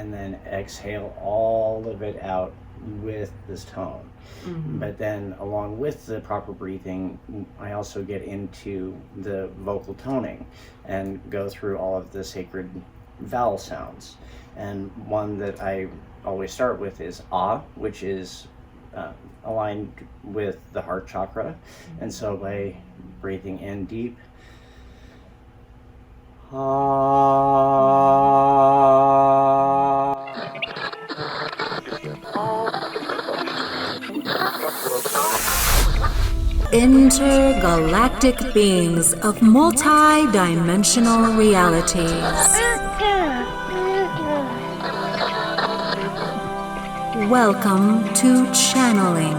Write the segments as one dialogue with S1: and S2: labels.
S1: and then exhale all of it out with this tone. But then along with the proper breathing, I also get into the vocal toning and go through all of the sacred vowel sounds. And one that I always start with is ah, which is aligned with the heart chakra. And so by breathing in deep,
S2: Intergalactic beings of multi-dimensional realities. Welcome to channeling.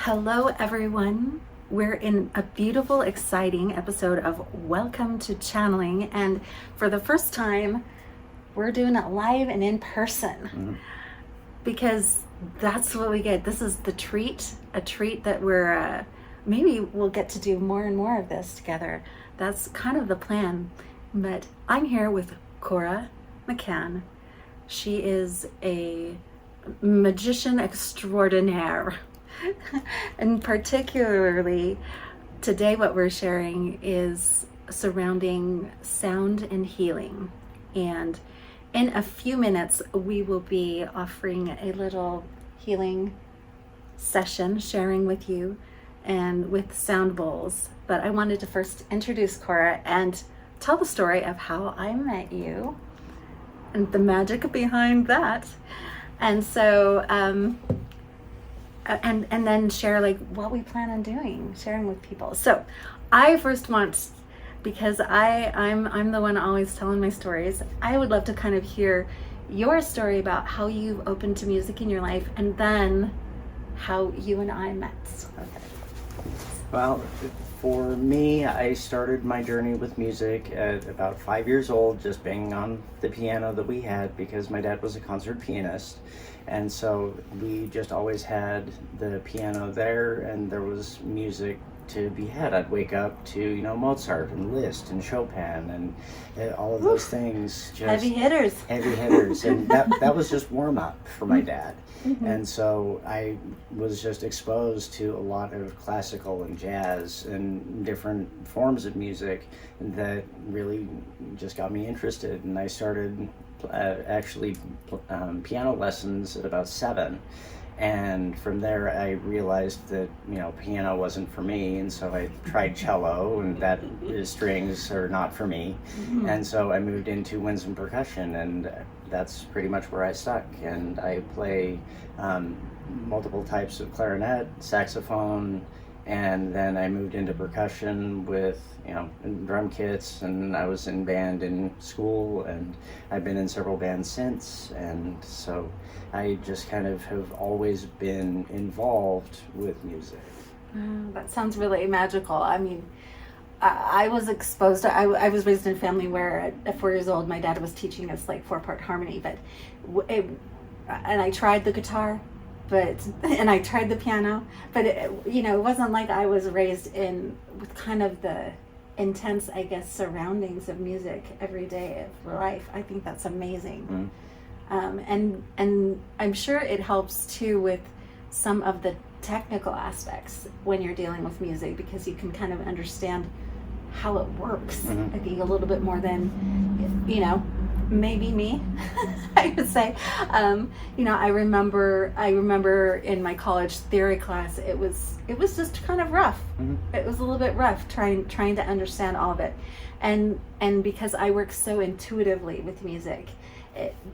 S3: Hello everyone, we're in a beautiful, exciting episode of Welcome to Channeling, and for the first time we're doing it live and in person because that's what we get. This is the treat, a treat that we're maybe we'll get to do more and more of this together. That's kind of the plan. But I'm here with Quorra Jaam. She is a magician extraordinaire. And particularly today what we're sharing is surrounding sound and healing. And in a few minutes we will be offering a little healing session, sharing with you and with sound bowls. But I wanted to first introduce Quorra and tell the story of how I met you and the magic behind that. And so and then share like what we plan on doing, sharing with people. So I first want, because I'm the one always telling my stories, I would love to kind of hear your story about how you've opened to music in your life and then how you and I met. Okay.
S1: Well, for me, I started my journey with music at about 5 years old, just banging on the piano that we had because my dad was a concert pianist. And so we just always had the piano there and there was music to be had. I'd wake up to, Mozart and Liszt and Chopin and all of those things. Just
S3: heavy hitters.
S1: And that was just warm up for my dad. And so I was just exposed to a lot of classical and jazz and different forms of music that really just got me interested. And I started piano lessons at about 7. And from there I realized that, piano wasn't for me. And so I tried cello, and that strings are not for me. And so I moved into winds and percussion, and that's pretty much where I stuck. And I play multiple types of clarinet, saxophone, and then I moved into percussion with, drum kits, and I was in band in school, and I've been in several bands since. And so I just kind of have always been involved with music.
S3: That sounds really magical. I mean, I was exposed to, I was raised in a family where at 4 years old, my dad was teaching us like 4-part harmony, and I tried the guitar, and I tried the piano, but it wasn't like I was raised with kind of the intense, I guess, surroundings of music every day of life. I think that's amazing. And I'm sure it helps too with some of the technical aspects when you're dealing with music, because you can kind of understand how it works. I think a little bit more than, maybe me, I would say. I remember in my college theory class, it was just kind of rough. It was a little bit rough trying to understand all of it. And because I work so intuitively with music,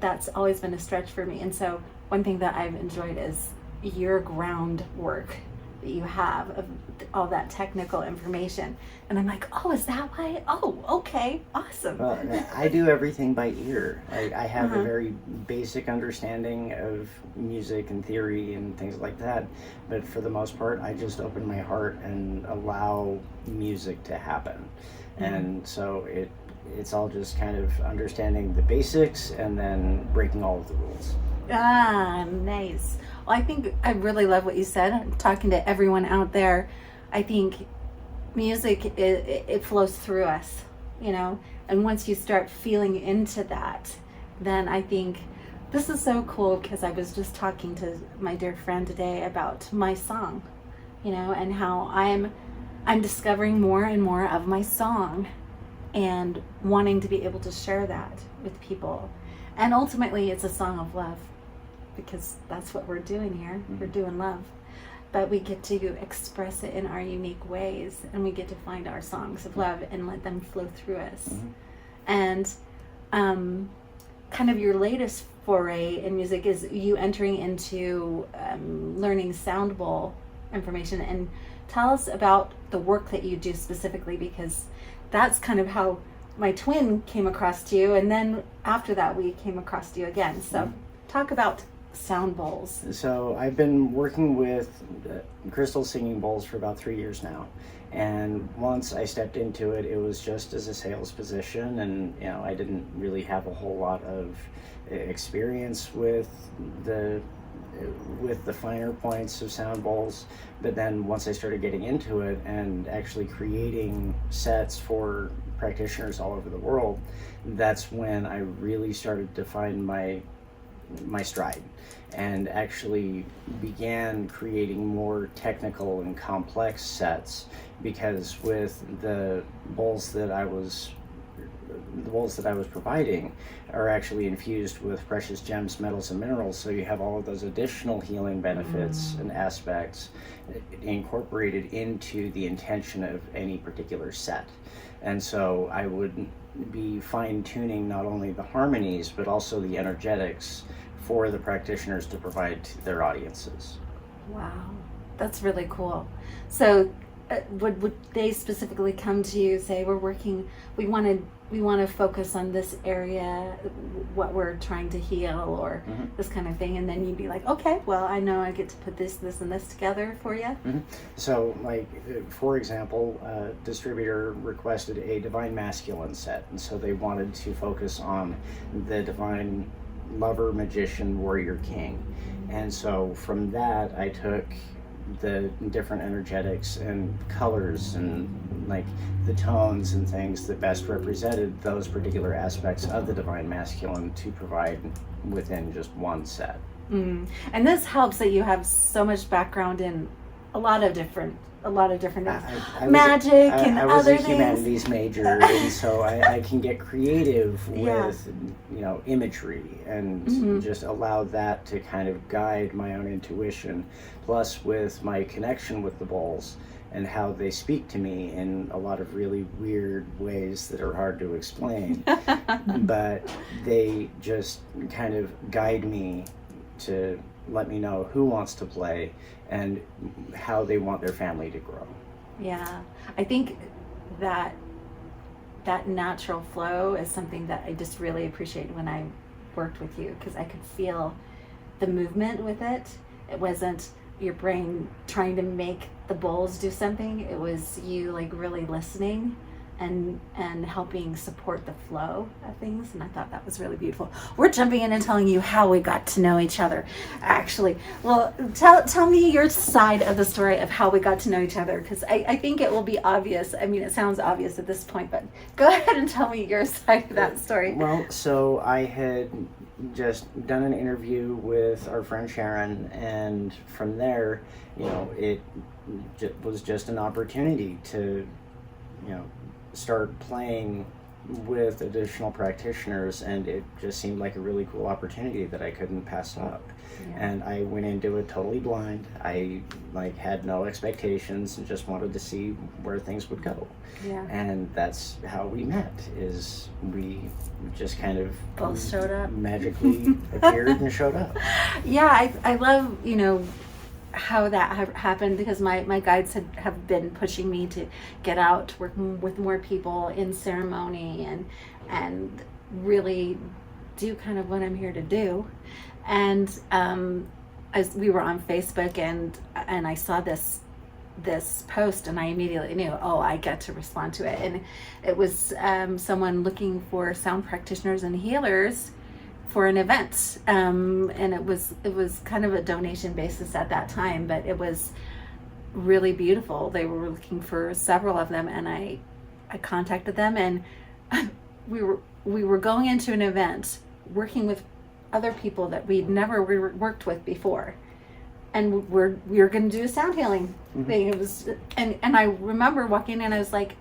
S3: that's always been a stretch for me. And so one thing that I've enjoyed is your groundwork that you have of all that technical information. And I'm like, oh, is that why? Oh, okay, awesome.
S1: Well, I do everything by ear. I have a very basic understanding of music and theory and things like that. But for the most part, I just open my heart and allow music to happen. And so it's all just kind of understanding the basics and then breaking all of the rules.
S3: Ah, nice. Well, I think I really love what you said. I'm talking to everyone out there. I think music, it flows through us, you know, and once you start feeling into that, then I think this is so cool, because I was just talking to my dear friend today about my song, you know, and how I'm discovering more and more of my song and wanting to be able to share that with people. And ultimately it's a song of love, because that's what we're doing here. Mm-hmm. We're doing love, but we get to express it in our unique ways, and we get to find our songs of love and let them flow through us. Mm-hmm. And kind of your latest foray in music is you entering into learning sound bowl information. And tell us about the work that you do specifically, because that's kind of how my twin came across you, and then after that we came across you again. So talk about sound bowls.
S1: So I've been working with crystal singing bowls for about 3 years now, and once I stepped into it, it was just as a sales position, and you know, I didn't really have a whole lot of experience with the finer points of sound bowls. But then once I started getting into it and actually creating sets for practitioners all over the world, that's when I really started to find my stride, and actually began creating more technical and complex sets, because with the bowls that I was providing are actually infused with precious gems, metals, and minerals, so you have all of those additional healing benefits and aspects incorporated into the intention of any particular set. And so I would be fine-tuning not only the harmonies but also the energetics for the practitioners to provide to their audiences.
S3: Wow, that's really cool. So would they specifically come to you, say, we want to focus on this area, what we're trying to heal, or this kind of thing, and then you'd be like, okay, well, I know I get to put this, and this together for you?
S1: So, like, for example, a distributor requested a divine masculine set, and so they wanted to focus on the divine lover, magician, warrior, king. And so from that, I took the different energetics and colors and like the tones and things that best represented those particular aspects of the divine masculine to provide within just one set.
S3: And this helps that you have so much background in a lot of different magic and
S1: I was
S3: other
S1: a
S3: things.
S1: humanities major, and so I can get creative with imagery and just allow that to kind of guide my own intuition, plus with my connection with the bowls and how they speak to me in a lot of really weird ways that are hard to explain. But they just kind of guide me to let me know who wants to play and how they want their family to grow.
S3: Yeah, I think that natural flow is something that I just really appreciated when I worked with you, because I could feel the movement with it. It wasn't your brain trying to make the bowls do something. It was you like really listening and helping support the flow of things, and I thought that was really beautiful. We're jumping in and telling you how we got to know each other, actually. Well, tell me your side of the story of how we got to know each other, because I think it will be obvious. I mean, it sounds obvious at this point, but go ahead and tell me your side of that story.
S1: Well, so I had just done an interview with our friend Sharon, and from there, it was just an opportunity to, start playing with additional practitioners, and it just seemed like a really cool opportunity that I couldn't pass up. Yeah. And I went into it totally blind. I had no expectations and just wanted to see where things would go.
S3: Yeah.
S1: And that's how we met, is we just kind of
S3: both showed up,
S1: magically appeared and showed up.
S3: Yeah, I love, how that happened, because my guides have been pushing me to get out, work with more people in ceremony and really do kind of what I'm here to do. And as we were on Facebook and I saw this this post, and I immediately knew, I get to respond to it. And it was someone looking for sound practitioners and healers for an event, and it was kind of a donation basis at that time, but it was really beautiful. They were looking for several of them, and I contacted them, and we were going into an event working with other people that we'd never worked with before, and we were going to do a sound healing thing. It was, and I remember walking in, I was like,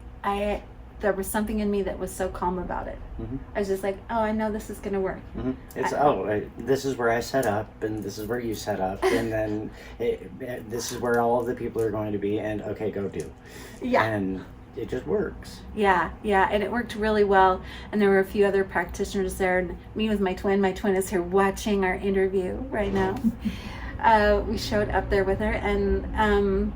S3: there was something in me that was so calm about it. I was just like, I know this is going to work.
S1: It's this is where I set up, and this is where you set up, and then this is where all of the people are going to be, and okay, go do.
S3: Yeah.
S1: And it just works.
S3: Yeah, and it worked really well. And there were a few other practitioners there, and me with my twin. My twin is here watching our interview right now. We showed up there with her, and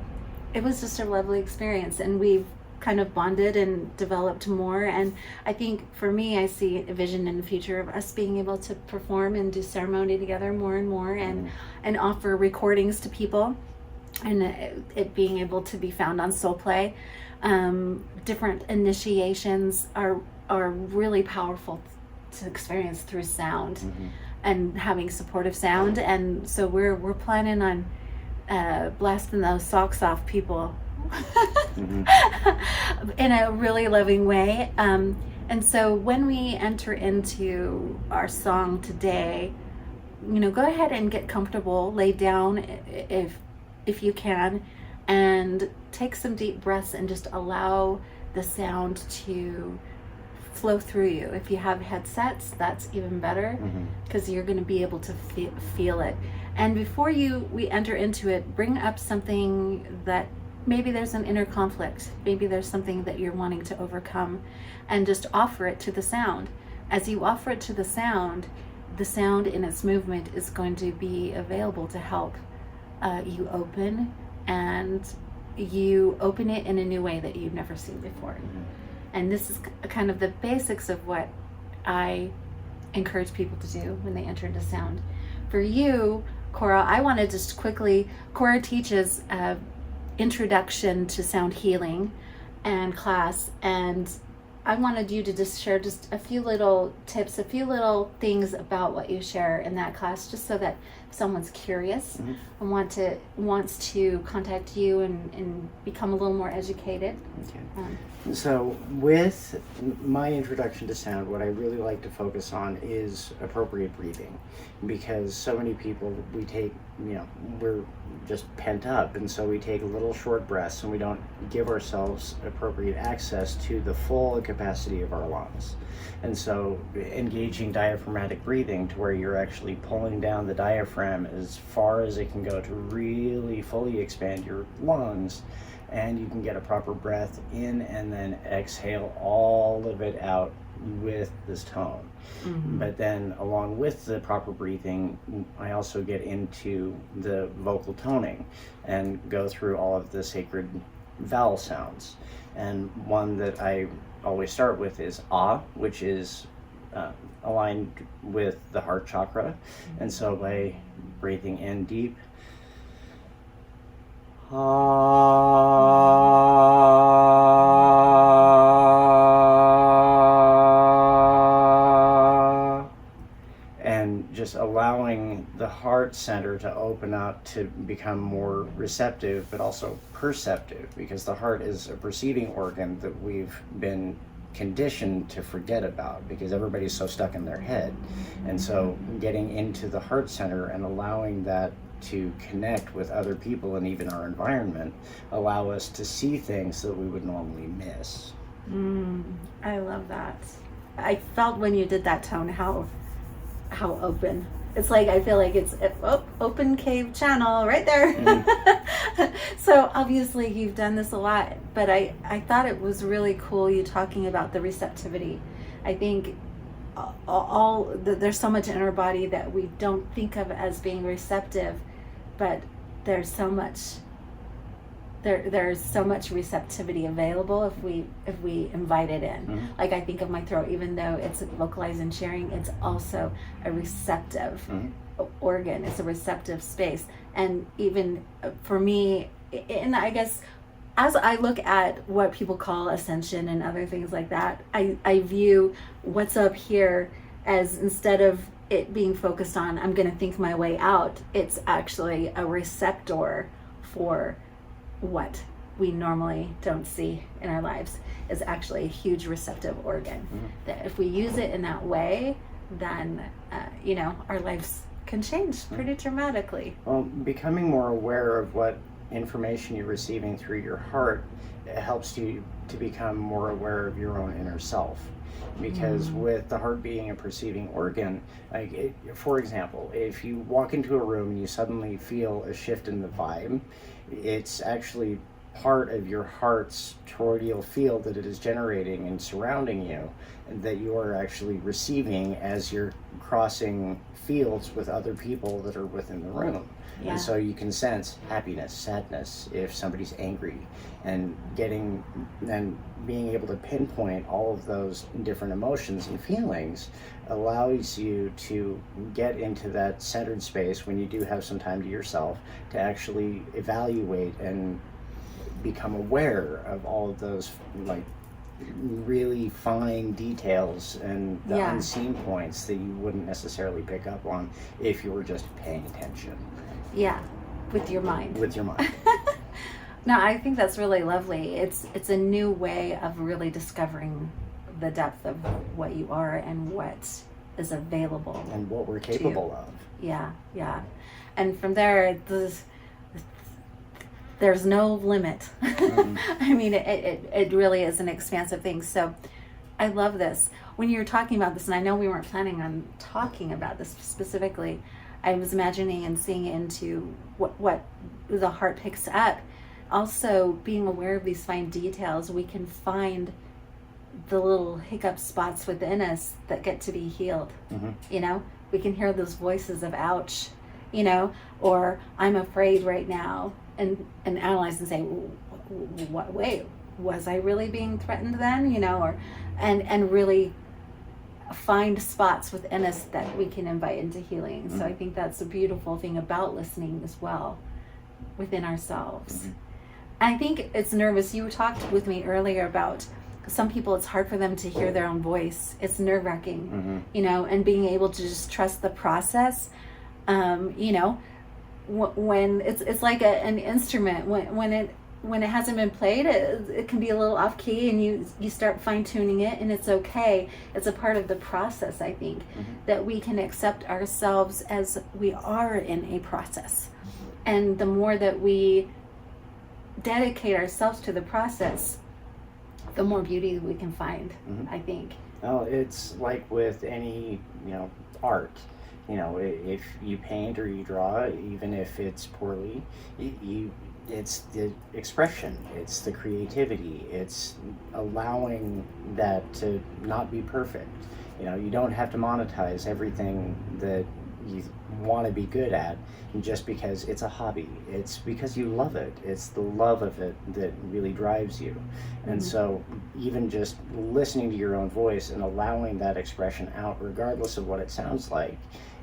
S3: it was just a lovely experience, and we've kind of bonded and developed more. And I think for me, I see a vision in the future of us being able to perform and do ceremony together more and more, and offer recordings to people, and it being able to be found on Soul Play. Different initiations are really powerful to experience through sound, and having supportive sound. And so we're planning on blasting those socks off people in a really loving way. And so when we enter into our song today, go ahead and get comfortable, lay down if you can, and take some deep breaths and just allow the sound to flow through you. If you have headsets, that's even better, because you're going to be able to feel it. And before we enter into it, bring up something that maybe there's an inner conflict, maybe there's something that you're wanting to overcome, and just offer it to the sound. As you offer it to the sound in its movement is going to be available to help you open, and you open it in a new way that you've never seen before. And this is kind of the basics of what I encourage people to do when they enter into sound. For you, Quorra, I want to just quickly, Quorra teaches introduction to sound healing and class, and I wanted you to just share just a few little tips, a few little things about what you share in that class, just so that if someone's curious and wants to contact you and become a little more educated.
S1: So with my introduction to sound, what I really like to focus on is appropriate breathing, because so many people, we take, we're just pent up, and so we take little short breaths and we don't give ourselves appropriate access to the full capacity of our lungs. And so engaging diaphragmatic breathing, to where you're actually pulling down the diaphragm as far as it can go to really fully expand your lungs, and you can get a proper breath in and then exhale all of it out with this tone. But then along with the proper breathing, I also get into the vocal toning and go through all of the sacred vowel sounds. And one that I always start with is ah, which is aligned with the heart chakra. And so by breathing in deep, and just allowing the heart center to open up to become more receptive, but also perceptive, because the heart is a perceiving organ that we've been conditioned to forget about, because everybody's so stuck in their head. And so getting into the heart center and allowing that to connect with other people and even our environment allow us to see things that we would normally miss.
S3: I love that. I felt when you did that tone how open. It's like, I feel like it's open cave channel right there. So obviously you've done this a lot, but I thought it was really cool you talking about the receptivity. I think there's so much in our body that we don't think of as being receptive, but there's so much receptivity available if we invite it in. Like, I think of my throat, even though it's vocalized and sharing, it's also a receptive organ. It's a receptive space. And even for me, and I guess as I look at what people call ascension and other things like that, I view what's up here as, instead of it being focused on, I'm going to think my way out, it's actually a receptor for what we normally don't see in our lives. Is actually a huge receptive organ. That if we use it in that way, then our lives can change pretty dramatically.
S1: Well, becoming more aware of what information you're receiving through your heart, it helps you to become more aware of your own inner self. Because with the heart being a perceiving organ, for example, if you walk into a room and you suddenly feel a shift in the vibe, it's actually part of your heart's toroidal field that it is generating and surrounding you, and that you are actually receiving as you're crossing fields with other people that are within the room.
S3: Yeah.
S1: And so you can sense happiness, sadness, if somebody's angry, and being able to pinpoint all of those different emotions and feelings allows you to get into that centered space when you do have some time to yourself to actually evaluate and become aware of all of those really fine details and the unseen points that you wouldn't necessarily pick up on if you were just paying attention.
S3: Yeah, with your mind.
S1: With your mind.
S3: No, I think that's really lovely. It's a new way of really discovering the depth of what you are and what is available.
S1: And what we're capable of.
S3: Yeah. And from there, there's no limit. I mean, it really is an expansive thing. So I love this. When you were talking about this, and I know we weren't planning on talking about this specifically, I was imagining and seeing into what the heart picks up. Also, being aware of these fine details, we can find the little hiccup spots within us that get to be healed. We can hear those voices of ouch, or I'm afraid right now, and analyze and say, what, wait, was I really being threatened then? And really find spots within us that we can invite into healing. So I think that's a beautiful thing about listening as well within ourselves. I think it's nervous. You talked with me earlier about some people, it's hard for them to hear their own voice. It's nerve-wracking, and being able to just trust the process. When it's like an instrument, when it hasn't been played, it can be a little off key, and you start fine-tuning it, and it's okay. It's a part of the process, I think, that we can accept ourselves as we are in a process. And the more that we dedicate ourselves to the process, the more beauty we can find, I think.
S1: Well, it's like with any, art. If you paint or you draw, even if it's poorly, it's the expression, it's the creativity, it's allowing that to not be perfect. You don't have to monetize everything that you want to be good at just because it's a hobby. It's because you love it. It's the love of it that really drives you. And so even just listening to your own voice and allowing that expression out, regardless of what it sounds like,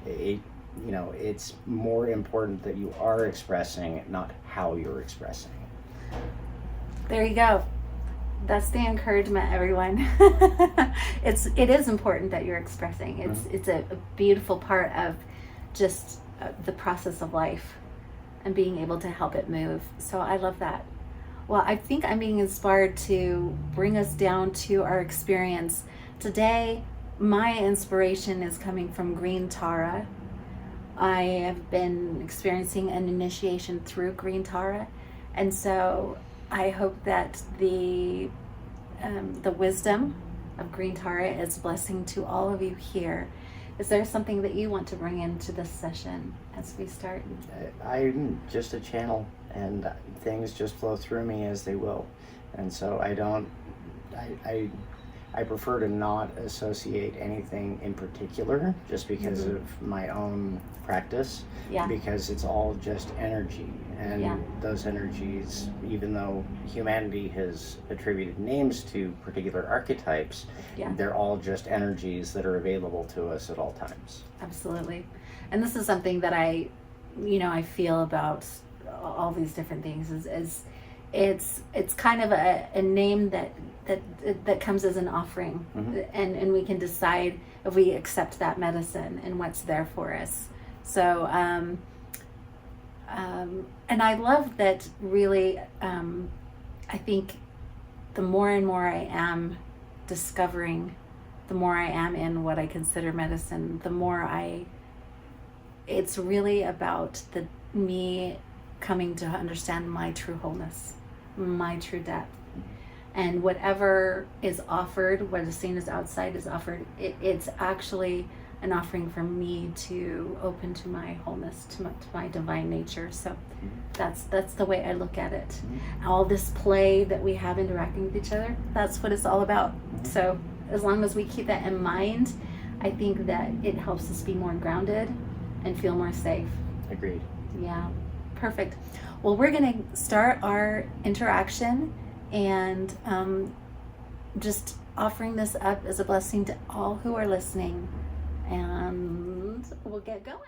S1: it's more important that you are expressing, not how you're expressing.
S3: There you go. That's the encouragement, everyone. It is important that you're expressing. It's a beautiful part of just the process of life and being able to help it move. So I love that. Well, I think I'm being inspired to bring us down to our experience. Today, my inspiration is coming from green Tara. I have been experiencing an initiation through green Tara, and so I hope that the wisdom of green Tara is a blessing to all of you here. Is there something that you want to bring into this session as we start?
S1: I'm just a channel, and things just flow through me as they will, and so I prefer to not associate anything in particular, just because of my own practice, because it's all just energy, and those energies, even though humanity has attributed names to particular archetypes, they're all just energies that are available to us at all times.
S3: Absolutely. And this is something that I feel about all these different things is it's kind of a name that comes as an offering, and we can decide if we accept that medicine and what's there for us. So and I love that really. I think the more and more I am discovering, the more I am in what I consider medicine, the more it's really about me coming to understand my true wholeness, my true depth. And whatever is offered, what is seen as outside is offered, it's actually an offering for me to open to my wholeness, to my divine nature. So that's the way I look at it. All this play that we have interacting with each other, that's what it's all about. So as long as we keep that in mind, I think that it helps us be more grounded and feel more safe.
S1: Agreed.
S3: Yeah, perfect. Well, we're going to start our interaction, and just offering this up as a blessing to all who are listening. And we'll get going.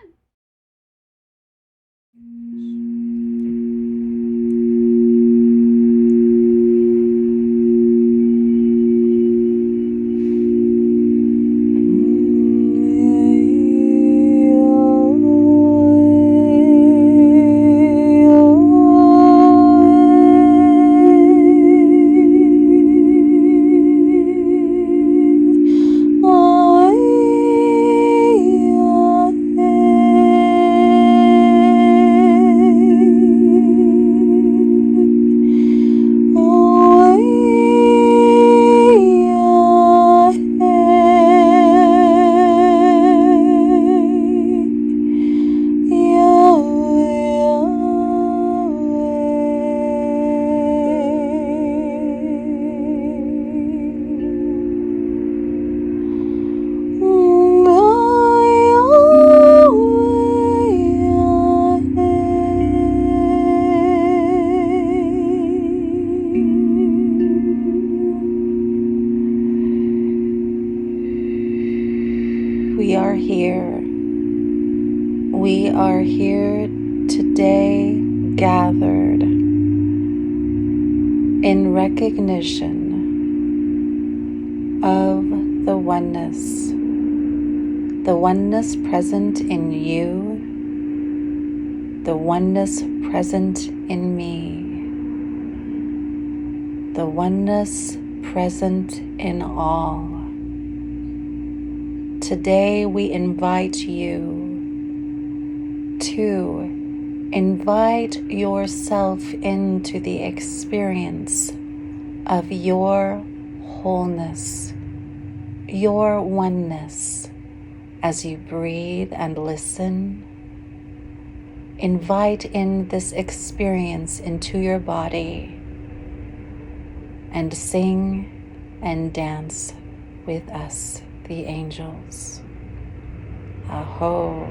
S3: We are here today gathered in recognition of the oneness present in you, the oneness present in me, the oneness present in all. Today we invite you to invite yourself into the experience of your wholeness, your oneness. As you breathe and listen, invite in this experience into your body and sing and dance with us, the angels. Aho.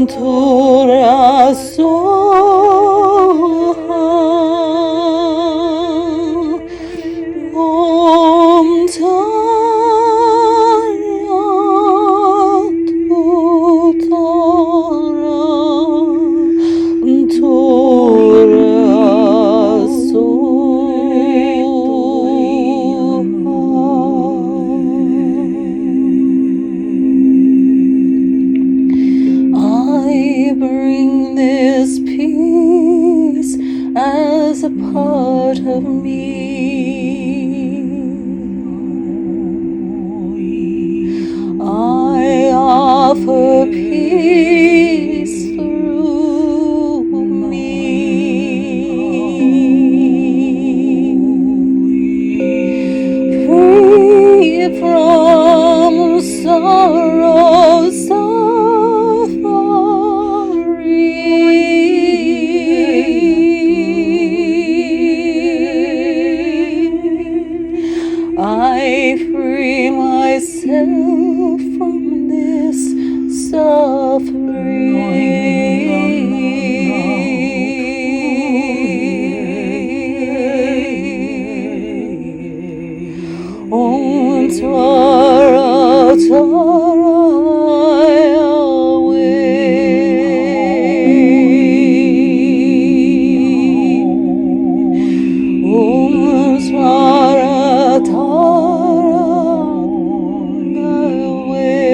S4: Tora Soha Om Tara Tutara Tora I bring this peace as a part of me. I offer peace through me. Free from sorrow, suffering. I free myself from this suffering. Om Tara Tara away. Om Tara Tara away.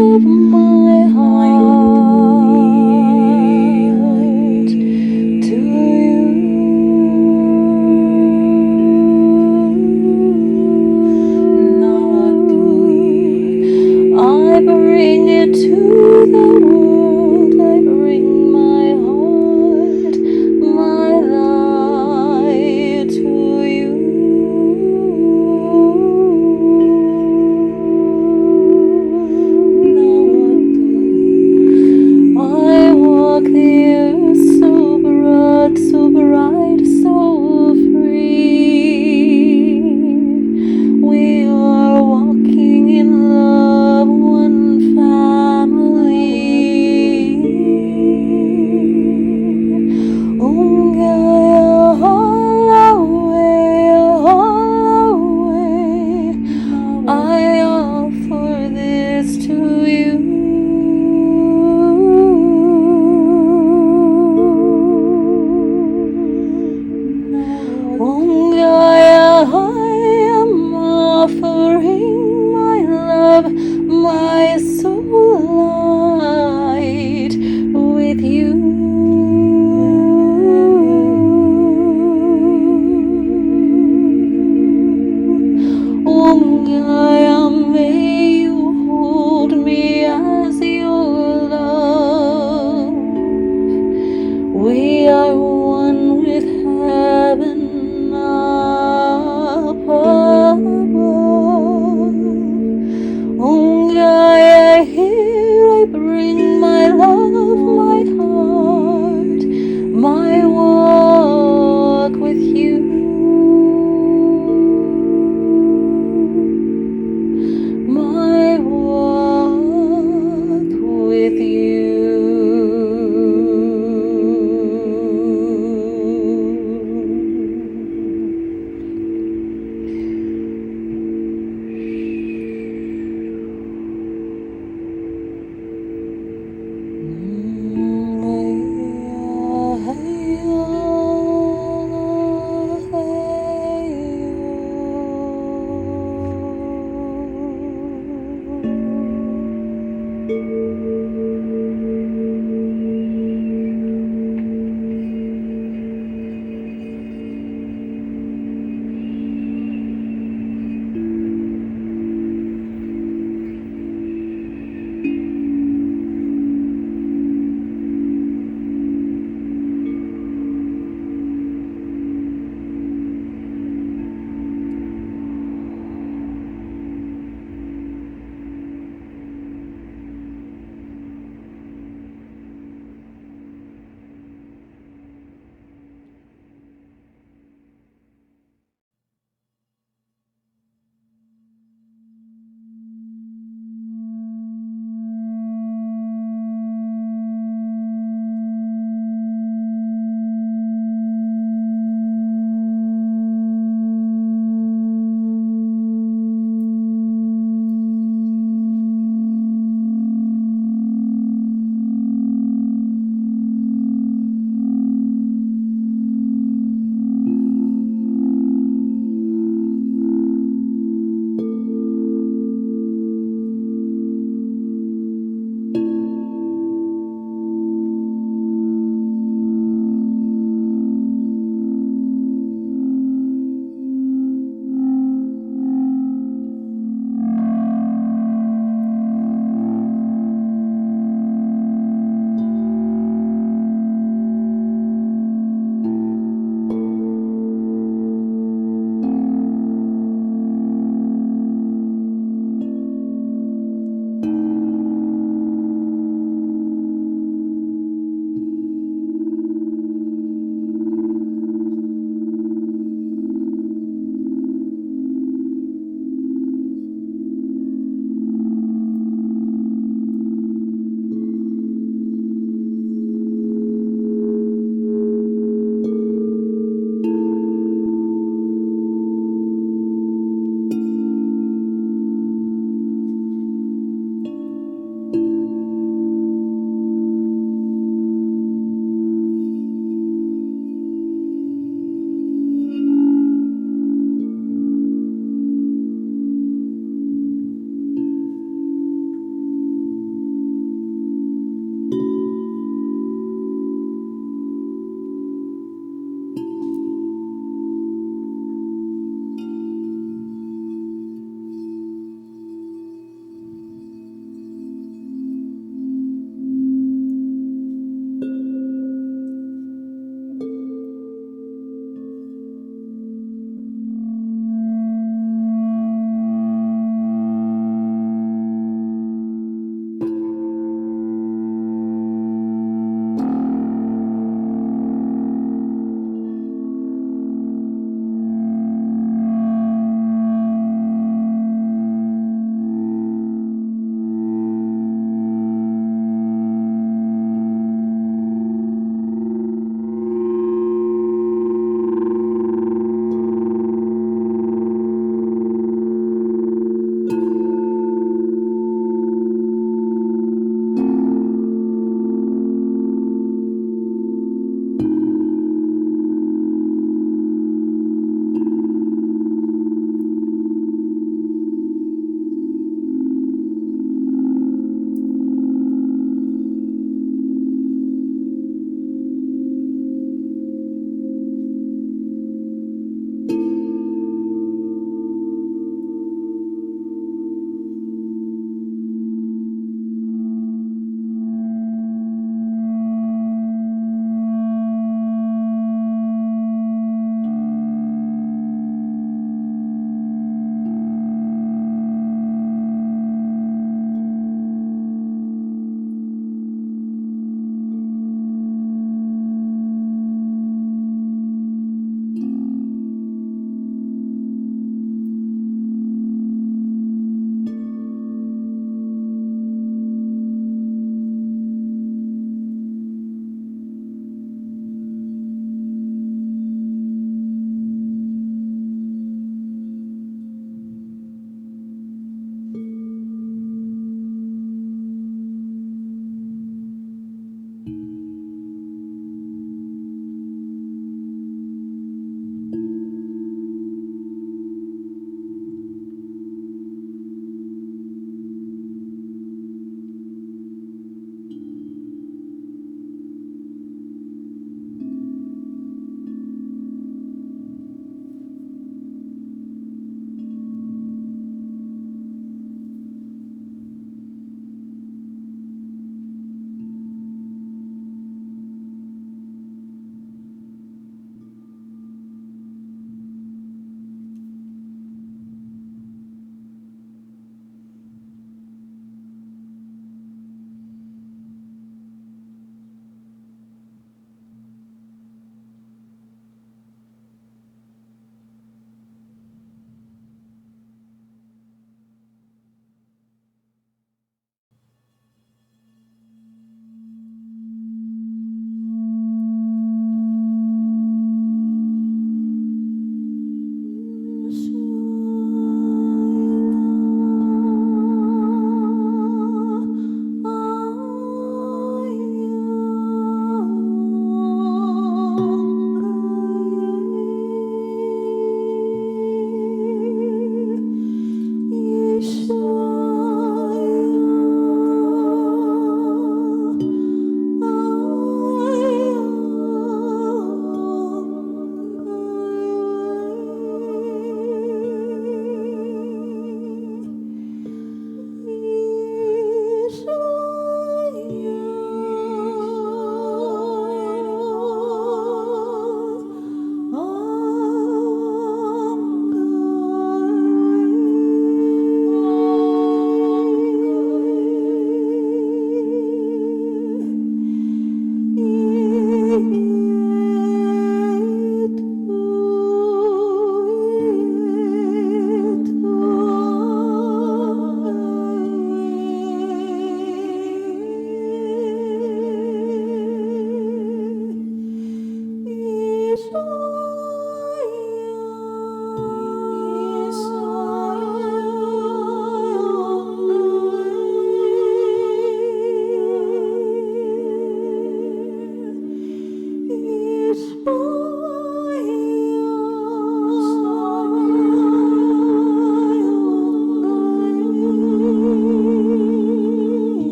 S4: of my heart to you. I bring it to the world. I bring my heart, my light to you. I walk the earth so broad, so bright, so free. We are walking in love, one family. All away. I offer this to you. I am offering my love, my soul light with you. May you hold me as your love. We are one with heaven above. Here I bring my love, my heart, my walk with you. My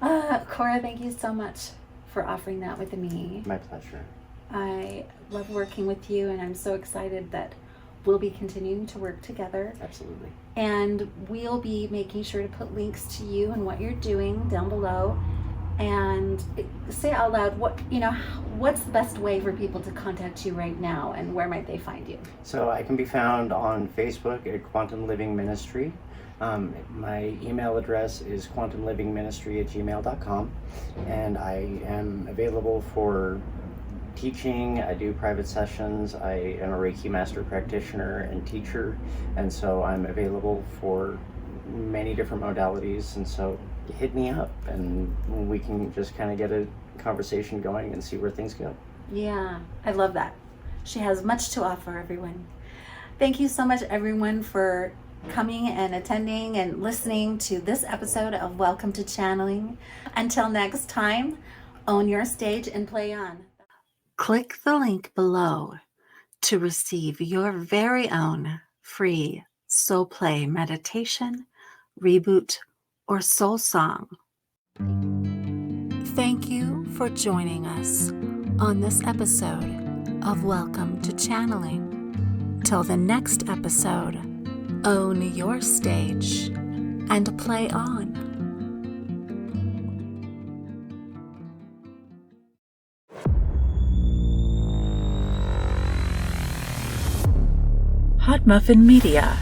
S3: Quorra, thank you so much for offering that with me.
S1: My pleasure.
S3: I love working with you, and I'm so excited that we'll be continuing to work together.
S1: Absolutely.
S3: And we'll be making sure to put links to you and what you're doing down below. And say out loud, what's the best way for people to contact you right now, and where might they find you?
S1: So I can be found on Facebook at Quantum Living Ministry. My email address is quantumlivingministry@gmail.com, and I am available for teaching. I do private sessions. I am a Reiki master practitioner and teacher, and so I'm available for many different modalities, and so hit me up and we can just kind of get a conversation going and see where things go.
S3: Yeah, I love that. She has much to offer, everyone. Thank you so much, everyone, for coming and attending and listening to this episode of Welcome to Channeling. Until next time, own your stage and play on. Click the link below to receive your very own free soul play meditation, reboot, or soul song.
S2: Thank you for joining us on this episode of Welcome to Channeling. Till the next episode, own your stage and play on.
S5: Hot Muffin Media.